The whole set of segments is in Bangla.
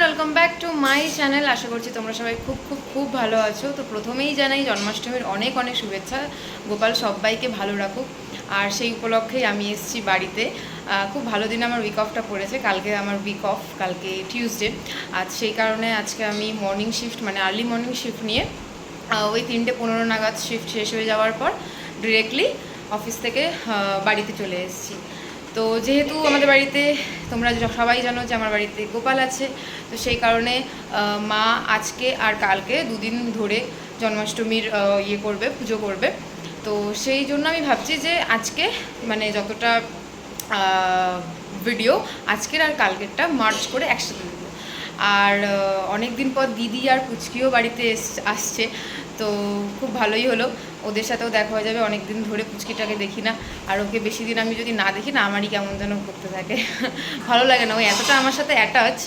Welcome back to my channel. আশা করছি তোমরা সবাই খুব খুব খুব ভালো আছো। তো প্রথমেই জানাই জন্মাষ্টমীর অনেক অনেক শুভেচ্ছা। গোপাল সবাইকে ভালো রাখুক। আর সেই উপলক্ষেই আমি এসেছি বাড়িতে। খুব ভালো দিন আমার উইক অফটা পড়েছে। কালকে আমার উইক অফ, কালকে টিউসডে। আজ সেই কারণে আজকে আমি মর্নিং শিফট মানে আর্লি মর্নিং শিফট নিয়ে ওই 3:15 নাগাদ শিফট শেষ হয়ে যাওয়ার পর ডিরেক্টলি অফিস থেকে বাড়িতে চলে এসেছি। তো যেহেতু আমাদের বাড়িতে তোমরা সবাই জানো যে আমার বাড়িতে গোপাল আছে, তো সেই কারণে মা আজকে আর কালকে দুদিন ধরে জন্মাষ্টমীর করবে, পুজো করবে। তো সেই জন্য আমি ভাবছি যে আজকে মানে যতটা ভিডিও আজকের আর কালকেরটা মার্চ করে একসাথে দেবো। আর অনেক দিন পর দিদি আর পুচকিও বাড়িতে আসছে, তো খুব ভালোই হলো, ওদের সাথেও দেখা হয়ে যাবে। অনেক দিন ধরে পুচকিটাকে দেখি না, আর ওকে বেশি দিন আমি যদি না দেখি না আমারই কেমন যেন করতে থাকে, ভালো লাগে না। ওই এতটা আমার সাথে অ্যাটাচ,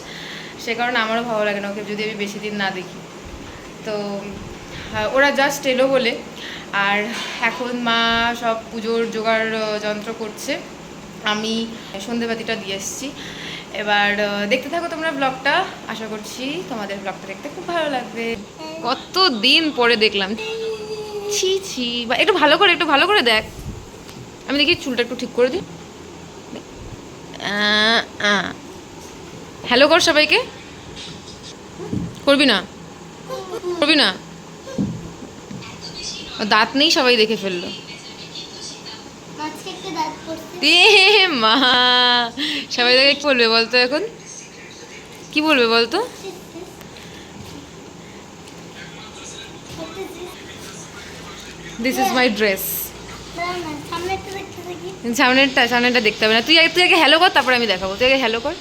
সে কারণে আমারও ভালো লাগে না ওকে যদি আমি বেশি দিন না দেখি। তো ওরা জাস্ট এলো বলে, আর এখন মা সব পুজোর জোগাড় যন্ত্র করছে, আমি সন্ধেবাতিটা দিয়ে এসেছি। এবার দেখতে থাকো তোমরা ব্লগটা, আশা করছি তোমাদের ব্লগটা দেখতে খুব ভালো লাগবে। কত দিন পরে দেখলাম, ছি ছি, বা একটু ভালো করে দেখ। আমি দেখি চুলটা একটু ঠিক করে দিই। হ্যালো কর সবাইকে। করবি না? দাঁত নেই, সবাই দেখে ফেললো। মা সবাই দেখে কি বলবে বলতো? এখন কি বলবে বলতো? This is my dress. সামনেরটা দেখতে হবে না, তুই আগে হ্যালো কর, তারপরে আমি দেখাবো। তুই আগে হ্যালো কর।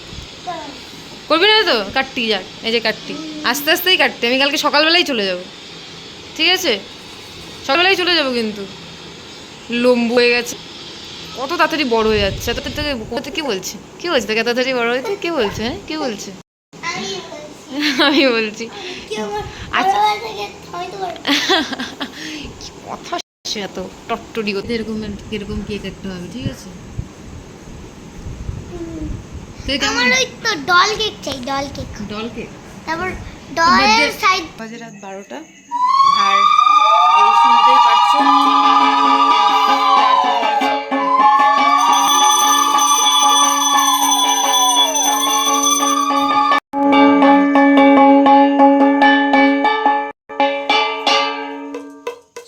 করবি না তো? কাটতি যাক, এই যে কাটতি, আস্তে আস্তেই কাটতি। আমি কালকে সকালবেলাই চলে যাব, ঠিক আছে? সকালবেলাই চলে যাব, কিন্তু লম্বু হয়ে গেছে, কত তাড়াতাড়ি বড় হয়ে যাচ্ছে। এত তোকে কে বলছে তোকে এত তাড়াতাড়ি বড় হয়েছে? কে বলছে? হ্যাঁ, কে বলছে? আমি বলছি। আচ্ছা, কথা এত টট্টরি করতে, এরকম কেক একটা হবে, ঠিক আছে? আমার ওই তো ডল কেক চাই, ডল কেক। তারপর ডলের সাইড। বাজে রাত 12টা, আর এই শুনতেই পাচ্ছো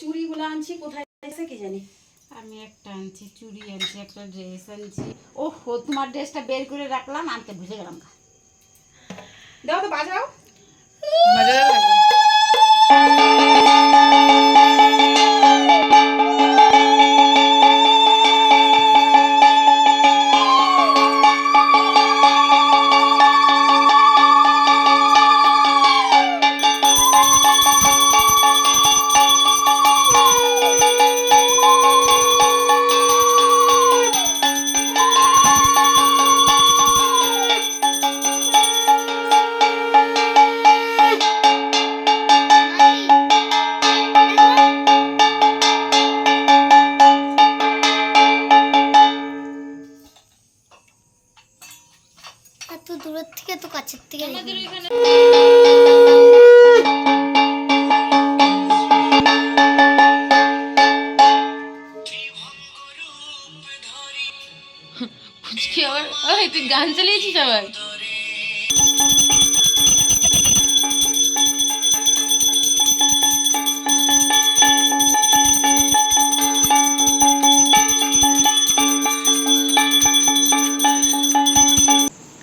চুড়িগুলো আনছি, কোথায় আছে কি জানি। আমি একটা আনছি, চুড়ি আনছি, একটা ড্রেস আনছি। ওহো, তোমার ড্রেসটা বের করে রাখলাম, আনতে ভুলে গেলাম। দাও তো, বাজাও। এত দূরের থেকে তো কাছের থেকে আমাদের এখানে পুচকি আবার, ওই তুই গান চালিয়েছিস আবার?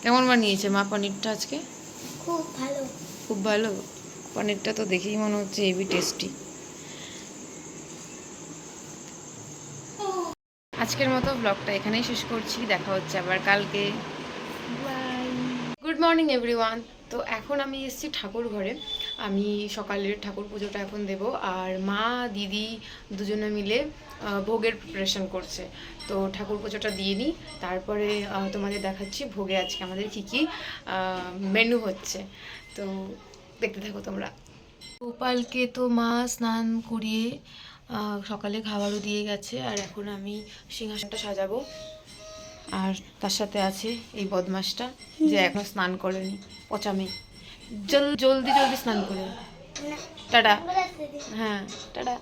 কেমন বানিয়েছে মা পনিরটা আজকে? খুব ভালো। পনিরটা তো দেখেই মনে হচ্ছে হেভি টেস্টি। আজকের মতো ব্লগটা এখানেই শেষ করছি, দেখা হচ্ছে আবার কালকে। বাই। Good morning everyone. তো এখন আমি এসেছি ঠাকুর ঘরে। আমি সকালের ঠাকুর পুজোটা এখন দেব, আর মা দিদি দুজনে মিলে ভোগের প্রিপারেশন করছে। তো ঠাকুর পুজোটা দিয়ে নিই, তারপরে তোমাদের দেখাচ্ছি ভোগে আজকে আমাদের কী কী মেনু হচ্ছে। তো দেখতে থাকো তোমরা। গোপালকে তো মা স্নান করিয়ে সকালে খাবারও দিয়ে গেছে, আর এখন আমি সিংহাসনটা সাজাবো। আর তার সাথে আছে এই বদমাসটা যে এখনো স্নান করেনি, পচা মেয়ে। জলদি জলদি স্নান করে টাটা। হ্যাঁ টাটা।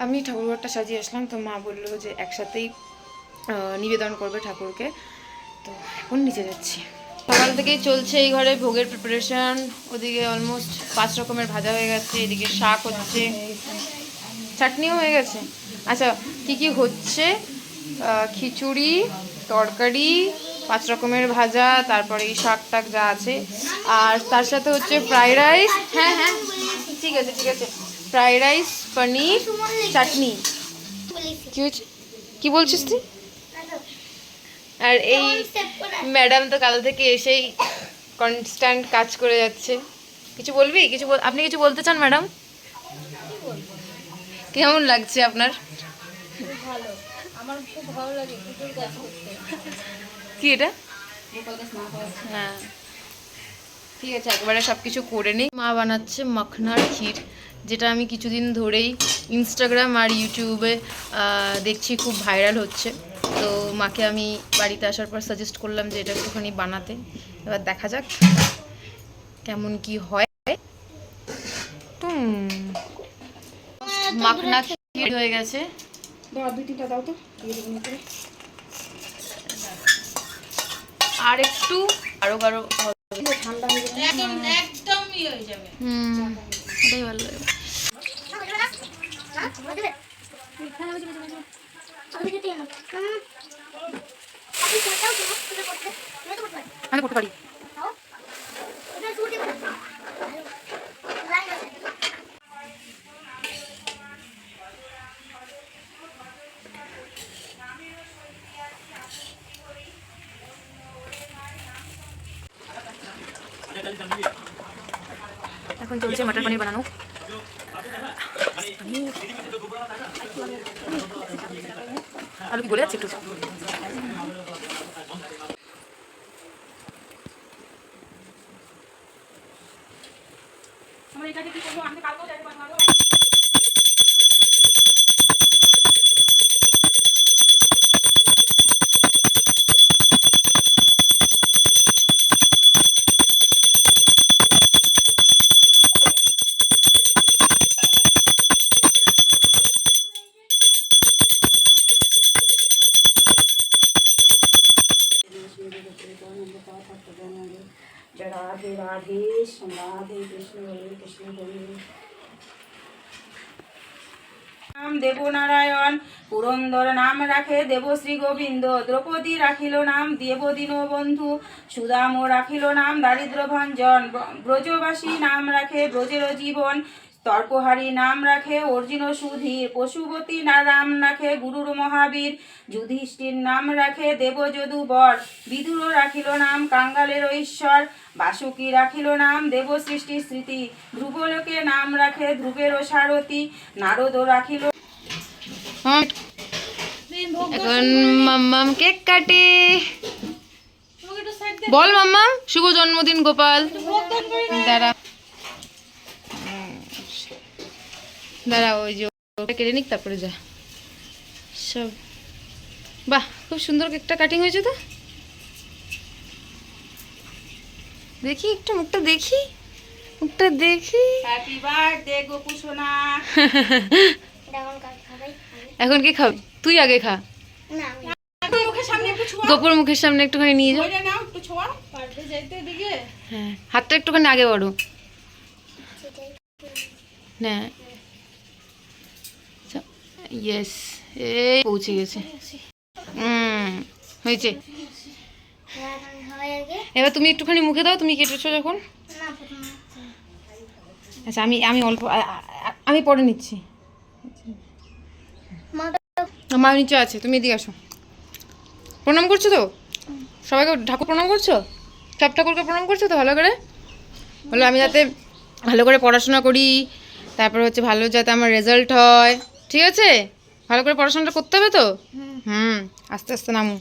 আমি ঠাকুরঘরটা সাজিয়ে আসলাম, তো মা বললো যে একসাথেই নিবেদন করবে ঠাকুরকে। তো এখন নিচে যাচ্ছি। সকাল থেকেই চলছে এই ঘরে ভোগের প্রিপারেশন। ওদিকে অলমোস্ট 5 রকমের ভাজা হয়ে গেছে, এদিকে শাক হচ্ছে, চাটনিও হয়ে গেছে। আচ্ছা কি কি হচ্ছে? খিচুড়ি, তরকারি, 5 রকমের ভাজা, তারপরে এই শাক টাক যা আছে, আর তার সাথে হচ্ছে ফ্রাইড রাইস। হ্যাঁ হ্যাঁ ঠিক আছে ঠিক আছে, ফ্রাইড রাইস, পনির, চাটনি। কি হয়েছে, কি বলছিস তুই? আর এই ম্যাডাম তো কাল থেকে এসেই কনস্ট্যান্ট কাজ করে যাচ্ছে। কিছু বলবি? আপনি কিছু বলতে চান ম্যাডাম? কেমন লাগছে আপনার? ভালো, আমার খুব ভালো লাগে পুজোর কাজ করতে। কি এটা? গোপালকে স্নান করাচ্ছি। হ্যাঁ ঠিক আছে, একবারে সব কিছু করে নিই। মা বানাচ্ছে মাখনার ক্ষীর, যেটা আমি কিছুদিন ধরেই ইনস্টাগ্রাম আর ইউটিউবে দেখছি খুব ভাইরাল হচ্ছে। তো মাকে আমি বাড়িতে আসার পর সাজেস্ট করলাম যে এটা একটুখানি বানাতে। এবার দেখা যাক কেমন কি হয়। মাখনা ক্ষীর হয়ে গেছে। দাও 2-3টা দাও তো। আর একটু আরো গাঢ় ঠান্ডা হয়ে যাবে, একদম হয়ে যাবে। এটাই ভালো লাগে। আমি করতে পারি। এখন চলছে মটর পনির বানানো। আলু কি গলে যাচ্ছে একটু? রাধে রাধে, রাধে কৃষ্ণ হরে কৃষ্ণ হরে। নাম দেবনারায়ণ, পুরন্দর নাম রাখে দেবশ্রী গোবিন্দ, দ্রৌপদী রাখিল নাম দেবদীন বন্ধু, সুদাম রাখিল নাম দারিদ্র ভঞ্জন, ব্রজবাসী নাম রাখে ব্রজের জীবন, তর্পহারী নাম রাখে অর্জুন সুধীর, পশুপতি নাম রাখে গুরুর মহাবীর, যুধিষ্ঠির নাম রাখে দেবযদু বর, বিদুর রাখিল নাম কাঙ্গালের ঈশ্বর, বাসুকী রাখিল নাম দেব সৃষ্টি স্মৃতি, ধ্রুবলোকে নাম রাখে ধ্রুবের সারথী, নারদ রাখিল। এখন মাম্মাম কেক কাটে। বল মাম্মাম শুভ জন্মদিন গোপাল। দাঁড়া দাঁড়া, ওই যে কেটে নিক তারপরে যা সব। বাহ খুব সুন্দর কেকটা কাটিং হয়েছে তো। দেখি একটু মুখটা দেখি, মুখটা দেখি। হ্যাপি বার্থডে গোপু সোনা। এখন কি খাবি? তুই আগে খা। গোপুর মুখের সামনে একটুখানি নিয়ে যাও। হ্যাঁ হাতটা একটুখানি আগে বড়। হ্যাঁ ইয়েস, এই পৌঁছে গেছে। হয়েছে। এবার তুমি একটুখানি মুখে দাও, তুমি কেটেছো যখন। আচ্ছা আমি আমি অল্প আমি পরে নিচ্ছি। মা নিচে আছে, তুমি এদিকে আসো। প্রণাম করছো তো সবাইকে? ঠাকুর প্রণাম করছো? সব ঠাকুরকে প্রণাম করছো তো ভালো করে? বলো আমি যাতে ভালো করে পড়াশোনা করি, তারপর হচ্ছে ভালো যাতে আমার রেজাল্ট হয়, ঠিক আছে? ভালো করে পড়াশোনাটা করতে হবে তো। আস্তে আস্তে নামো।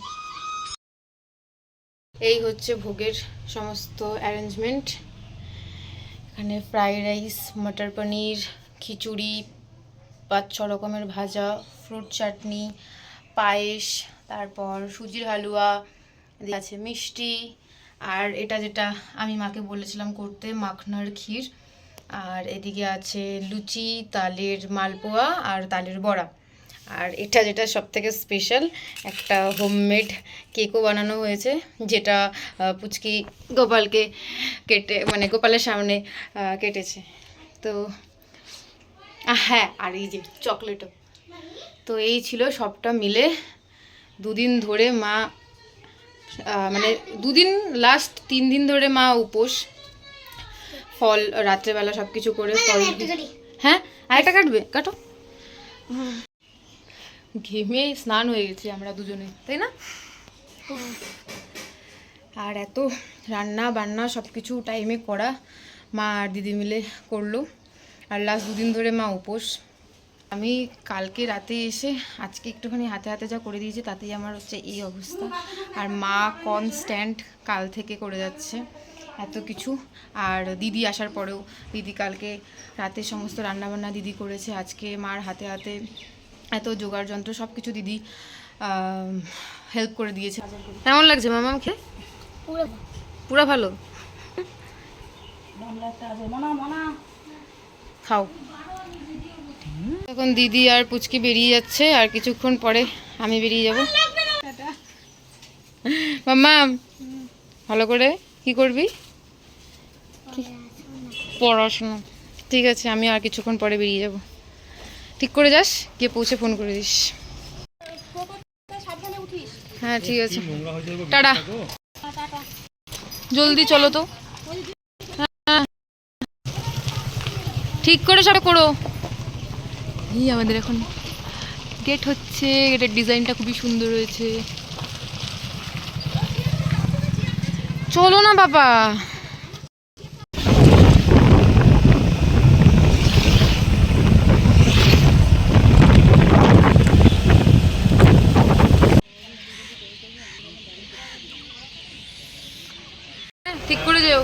এই হচ্ছে ভোগের সমস্ত অ্যারেঞ্জমেন্ট। এখানে ফ্রাইড রাইস, মটর পনির, খিচুড়ি, 5-6 রকমের ভাজা, ফ্রুট চাটনি, পায়েস, তারপর সুজির হালুয়া, এদিকে আছে মিষ্টি, আর এটা যেটা আমি মাকে বলেছিলাম করতে, মাখনার ক্ষীর, আর এদিকে আছে লুচি, তালের মালপোয়া আর তালের বড়া। আর এটা যেটা সব থেকে স্পেশাল, একটা হোমমেড কেকও বানানো হয়েছে, যেটা পুচকি গোপালকে কেটে মানে গোপালের সামনে কেটেছে। তো হ্যাঁ, আর এই যে চকলেটও। তো এই ছিল সবটা মিলে। 2 দিন ধরে মা মানে 2 দিন, লাস্ট 3 দিন ধরে মা উপোস। ফল রাত্রেবেলা সব কিছু করে ফল। হ্যাঁ, আরেকটা কাটবে, কাটো। ঘেমে স্নান হয়ে গেছি আমরা দুজনে, তাই না? আর এত রান্না বান্না সব কিছু টাইমে করা মা আর দিদি মিলে করলো। আর লাস্ট 2 দিন ধরে মা উপোস। আমি কালকে রাতে এসে আজকে একটুখানি হাতে হাতে যা করে দিয়েছি, তাতেই আমার হচ্ছে এই অবস্থা। আর মা কনস্ট্যান্ট কাল থেকে করে যাচ্ছে এত কিছু। আর দিদি আসার পরেও, দিদি কালকে রাতে সমস্ত রান্নাবান্না দিদি করেছে। আজকে মার হাতে হাতে এত জোগাড় যন্ত্র সব কিছু দিদি হেল্প করে দিয়েছে। কেমন লাগছে মামাম খেয়ে? পুরো ভালো। খাও। এখন দিদি আর পুচকি বেরিয়ে যাচ্ছে, আর কিছুক্ষণ পরে আমি বেরিয়ে যাব। মাম্মাম ভালো করে কি করবি? পড়াশোনা। ঠিক আছে, আমি আর কিছুক্ষণ পরে বেরিয়ে যাব। ঠিক করে যাস, গিয়ে পৌঁছে ফোন করে দিস। হ্যাঁ ঠিক আছে, টাটা। জলদি চলো তো। হ্যাঁ ঠিক করে সব করো। এই আমাদের এখন গেট হচ্ছে, গেটের ডিজাইনটা খুবই সুন্দর হয়েছে। চলো না বাবা। ঠিক করে যেও।